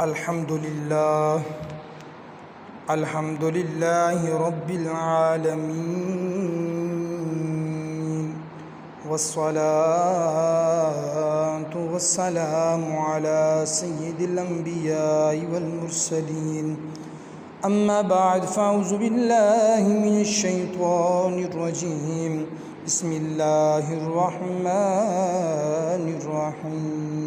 الحمد للہ رب العالمین والصلاة والسلام علی سید الانبیاء والمرسلین اما بعد فاعوذ باللہ من الشیطان الرجیم بسم اللہ الرحمن الرحیم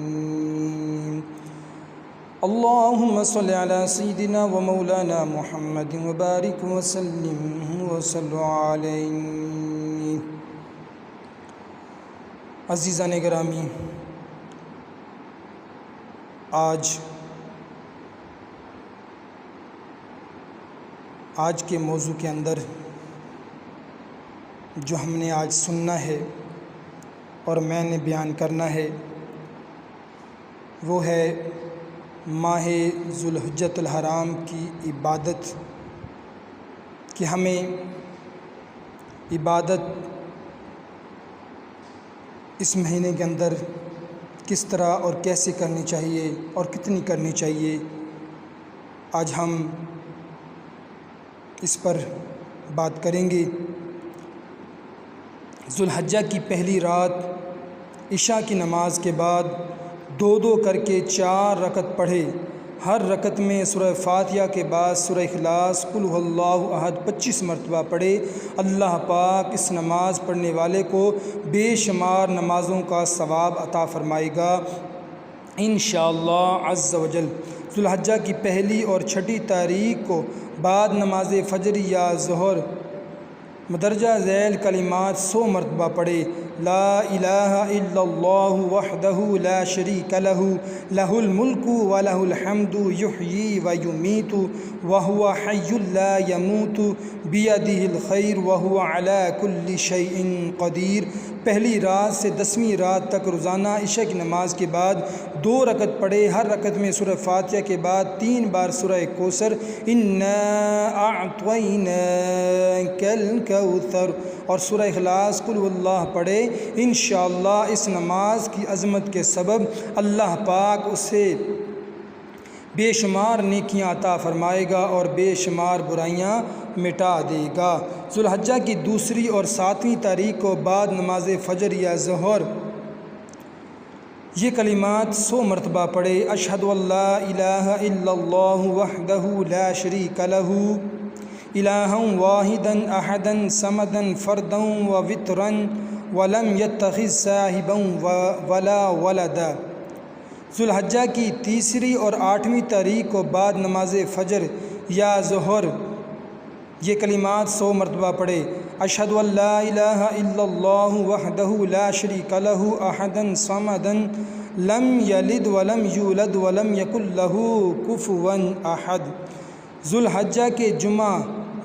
اللہم صلی علی سیدنا و مولانا محمد وبارک وسلم علیہ۔ عزیزان گرامی، آج کے موضوع کے اندر جو ہم نے آج سننا ہے اور میں نے بیان کرنا ہے وہ ہے ماہ ذوالحجۃ الحرام کی عبادت، کہ ہمیں عبادت اس مہینے کے اندر کس طرح اور کیسے کرنی چاہیے اور کتنی کرنی چاہیے۔ آج ہم اس پر بات کریں گے۔ ذوالحجہ کی پہلی رات عشاء کی نماز کے بعد دو کر کے 4 رکعت پڑھے، ہر رکعت میں سورہ فاتحہ کے بعد سورہ اخلاص قل هو اللہ احد 25 مرتبہ پڑھے۔ اللہ پاک اس نماز پڑھنے والے کو بے شمار نمازوں کا ثواب عطا فرمائے گا انشاءاللہ عز و جل۔ ذوالحجہ کی پہلی اور چھٹی تاریخ کو بعد نماز فجر یا ظہر مدرجہ ذیل کلمات 100 مرتبہ پڑھے۔ لا الہ الا اللہ وحدہ لا شریک لہ لہ الملک ولہ الحمد یحیی ویمیت وہو حی لا یموت بیدہ الخیر وہو علی کل شیء قدیر۔ پہلی رات سے 10ویں رات تک روزانہ عشاء کی نماز کے بعد 2 رکعت پڑھے، ہر رکعت میں سورہ فاتحہ کے بعد 3 بار سورہ کوثر انا اعطیناک الکوثر اور سورہ اخلاص قل هو اللہ پڑھے۔ انشاءاللہ اس نماز کی عظمت کے سبب اللہ پاک اسے بے شمار نیکیاں عطا فرمائے گا اور بے شمار برائیاں مٹا دے گا۔ ذوالحجہ کی دوسری اور 7ویں تاریخ کو بعد نماز فجر یا ظہر یہ کلمات 100 مرتبہ پڑھے۔ اشہد ان لا الہ الا اللہ وحدہ لا شریک لہ الہا واحدا احدا صمدا فردا ووترا ولم يتخذ صاحبا ولا ولدا۔ ذوالحجہ کی تیسری اور 8ویں تاریخ کو بعد نماز فجر یا ظہر یہ کلمات 100 مرتبہ پڑھے۔ اشہد ان لا الہ الا اللہ وحدہ لا شریک لہ احدا صمدا لم یلد ولم یولد ولم یکن لہ کفوا احد۔ ذوالحجہ کے جمعہ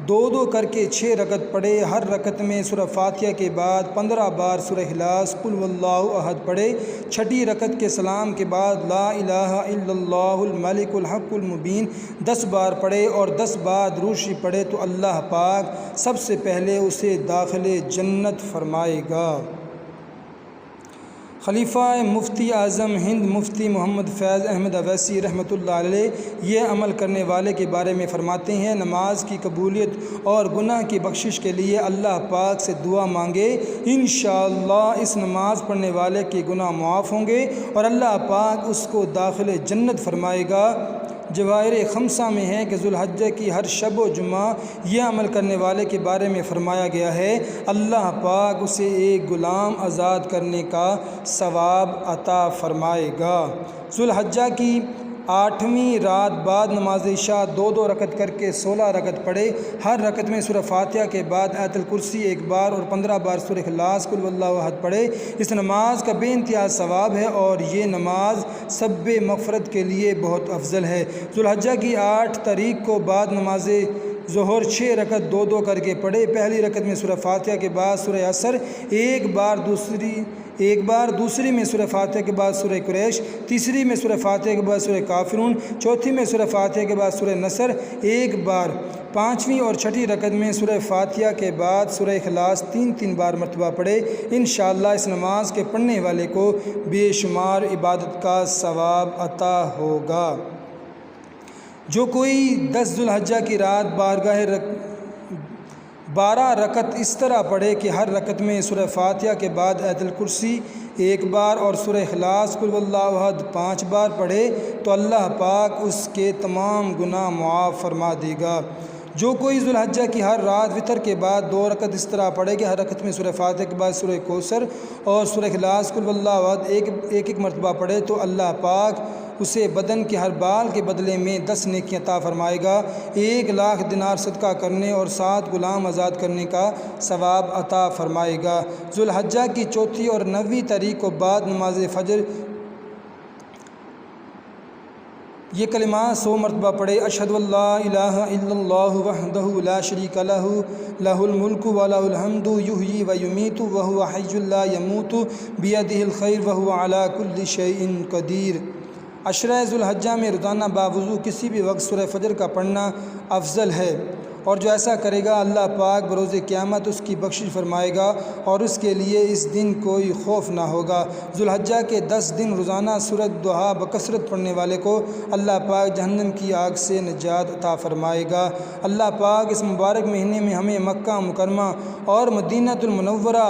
2 کر کے 6 رکعت پڑھے، ہر رکعت میں سورہ فاتحہ کے بعد 15 بار سورہ اخلاص قل هو اللہ احد پڑھے۔ چھٹی رکعت کے سلام کے بعد لا الہ الا اللہ الملک الحق المبین 10 بار پڑھے اور 10 بار درود شریف پڑھے تو اللہ پاک سب سے پہلے اسے داخل جنت فرمائے گا۔ خلیفہ مفتی اعظم ہند مفتی محمد فیض احمد اویسی رحمۃ اللہ علیہ یہ عمل کرنے والے کے بارے میں فرماتے ہیں، نماز کی قبولیت اور گناہ کی بخشش کے لیے اللہ پاک سے دعا مانگے، انشاءاللہ اس نماز پڑھنے والے کے گناہ معاف ہوں گے اور اللہ پاک اس کو داخل جنت فرمائے گا۔ جواہر خمسہ میں ہے کہ ذوالحجہ کی ہر شب و جمعہ یہ عمل کرنے والے کے بارے میں فرمایا گیا ہے اللہ پاک اسے ایک غلام آزاد کرنے کا ثواب عطا فرمائے گا۔ ذوالحجہ کی 8ویں رات بعد نماز عشاء 2 رکعت کر کے 16 رکعت پڑھے، ہر رکعت میں سورہ فاتحہ کے بعد آیت الکرسی 1 بار اور 15 بار سورہ اخلاص قل هو اللہ احد پڑھے۔ اس نماز کا بے انتہا ثواب ہے اور یہ نماز سب مغفرت کے لیے بہت افضل ہے۔ ذوالحجہ کی 8 تاریخ کو بعد نماز ظہر 6 رکعت 2 کر کے پڑھے، پہلی رکعت میں سورہ فاتحہ کے بعد سورہ عصر 1 بار، دوسری میں سورہ فاتحہ کے بعد سورہ قریش، تیسری میں سورہ فاتحہ کے بعد سورہ کافرون، چوتھی میں سورہ فاتحہ کے بعد سورہ نصر 1 بار، 5ویں اور 6ٹھی رکعت میں سورہ فاتحہ کے بعد سورہ اخلاص 3 بار مرتبہ پڑھے۔ انشاءاللہ اس نماز کے پڑھنے والے کو بے شمار عبادت کا ثواب عطا ہوگا۔ جو کوئی 10 ذوالحجہ کی رات 12 رکعت اس طرح پڑھے کہ ہر رکعت میں سورہ فاتحہ کے بعد آیت الکرسی 1 بار اور سورہ اخلاص قل واللہ احد 5 بار پڑھے تو اللہ پاک اس کے تمام گناہ معاف فرما دے گا۔ جو کوئی ذوالحجہ کی ہر رات وتر کے بعد 2 رکعت اس طرح پڑھے کہ ہر رکعت میں سورہ فاتحہ کے بعد سورہ کوثر اور سورہ اخلاص قل واللہ احد ایک مرتبہ پڑھے تو اللہ پاک اسے بدن کے ہر بال کے بدلے میں 10 نیکیاں عطا فرمائے گا، 1,00,000 دینار صدقہ کرنے اور 7 غلام آزاد کرنے کا ثواب عطا فرمائے گا۔ ذوالحجہ کی 4 اور 9 تاریخ کو بعد نماز فجر یہ کلمات 100 مرتبہ پڑھے، اشہد ان لا الہ الا اللہ وحدہ لا شریک لہ لہ الملک ولہ الحمد یحیی ویمیت وہو حی لا یموت بیدہ الخیر وہو علی کل شیء قدیر۔ عشرہ ذوالحجہ میں روزانہ باوضو کسی بھی وقت سورہ فجر کا پڑھنا افضل ہے، اور جو ایسا کرے گا اللہ پاک بروز قیامت اس کی بخشش فرمائے گا اور اس کے لیے اس دن کوئی خوف نہ ہوگا۔ ذوالحجہ کے 10 دن روزانہ سورۃ ضحیٰ بکثرت پڑھنے والے کو اللہ پاک جہنم کی آگ سے نجات عطا فرمائے گا۔ اللہ پاک اس مبارک مہینے میں ہمیں مکہ مکرمہ اور مدینۃ المنورہ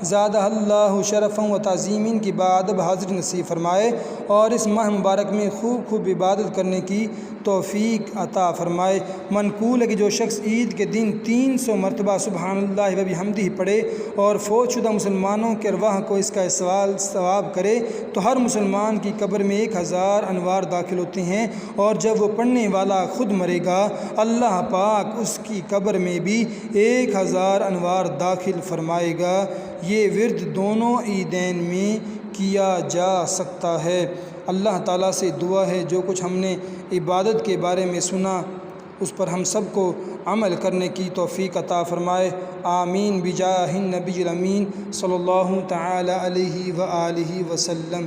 زادہ اللہ شرفا و تعظیمین کی باادب حاضری نصیب فرمائے اور اس ماہ مبارک میں خوب عبادت کرنے کی توفیق عطا فرمائے۔ منقول ہے کہ جو شخص عید کے دن 300 مرتبہ سبحان اللہ و بحمدہ پڑھے اور فوت شدہ مسلمانوں کے ارواح کو اس کا ثواب کرے تو ہر مسلمان کی قبر میں 1000 انوار داخل ہوتے ہیں، اور جب وہ پڑھنے والا خود مرے گا اللہ پاک اس کی قبر میں بھی 1000 انوار داخل فرمائے گا۔ یہ ورد دونوں عیدین میں کیا جا سکتا ہے۔ اللہ تعالیٰ سے دعا ہے جو کچھ ہم نے عبادت کے بارے میں سنا اس پر ہم سب کو عمل کرنے کی توفیق عطا فرمائے، آمین بجاہ النبی الامین صلی اللہ تعالی علیہ وآلہ وسلم۔